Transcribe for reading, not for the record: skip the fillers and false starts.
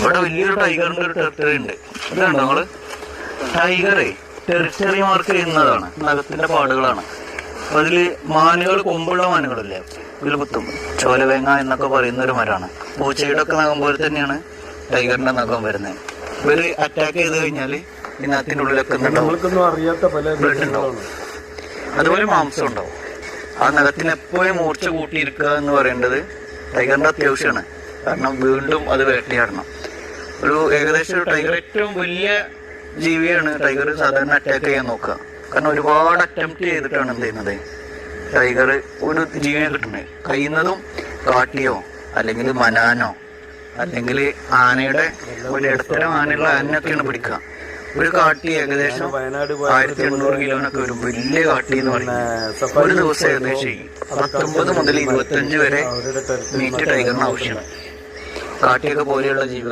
ഇവിടെ വലിയൊരു ടൈഗറിന്റെ ഒരു ടെറിട്ടറി ഉണ്ട്. ഇതുണ്ടോ നമ്മള് ടൈഗറെ ടെറിട്ടറി മാർക്ക് ചെയ്യുന്നതാണ്, നഖത്തിന്റെ പാടുകളാണ്. അപ്പൊ അതില് മാനുകൾ, കൊമ്പുള്ള മാനുകളില്ലേ, ഇതിൽ കുത്തും. ചോലവേങ്ങ എന്നൊക്കെ പറയുന്ന ഒരു മരമാണ്. പൂച്ചയുടെ ഒക്കെ നഖം പോലെ തന്നെയാണ് ടൈഗറിന്റെ നഖം വരുന്നത്. ഇവര് അറ്റാക്ക് ചെയ്ത് കഴിഞ്ഞാല് ഈ നഖത്തിന്റെ ഉള്ളിലൊക്കെ ബ്ലഡ് ഉണ്ടാവും, അതുപോലെ മാംസം ഉണ്ടാവും. ആ നഖത്തിന് എപ്പോഴും മൂർച്ച കൂട്ടിയിരിക്കുക എന്ന് പറയേണ്ടത് ടൈഗറിന്റെ അത്യാവശ്യമാണ്. കാരണം വീണ്ടും അത് വേട്ടയാടണം. ഒരു ഏകദേശം ഒരു ടൈഗർ ഏറ്റവും വലിയ ജീവിയാണ് ടൈഗർ സാധാരണ അറ്റാക്ക് ചെയ്യാൻ നോക്കുക. കാരണം ഒരുപാട് അറ്റംപ്റ്റ് ചെയ്തിട്ടാണ് എന്ത് ചെയ്യുന്നത് ടൈഗർ ഒരു ജീവനെ കിട്ടുന്നത്. കഴിയുന്നതും കാട്ടിയോ അല്ലെങ്കിൽ മനാനോ അല്ലെങ്കിൽ ആനയുടെ ഒരു ഇടത്തരം ആനയുള്ള ആനയൊക്കെയാണ് പിടിക്കുക. ഒരു കാട്ടി ഏകദേശം 1800 കിലോനൊക്കെ വരും. വലിയ കാട്ടി എന്ന് പറയുന്നത് ഒരു ദിവസം ഏകദേശം 19 മുതൽ 25 വരെ മീറ്റ് ടൈഗറിന് ആവശ്യമാണ്. കാട്ടിയൊക്കെ പോലെയുള്ള ജീവികൾ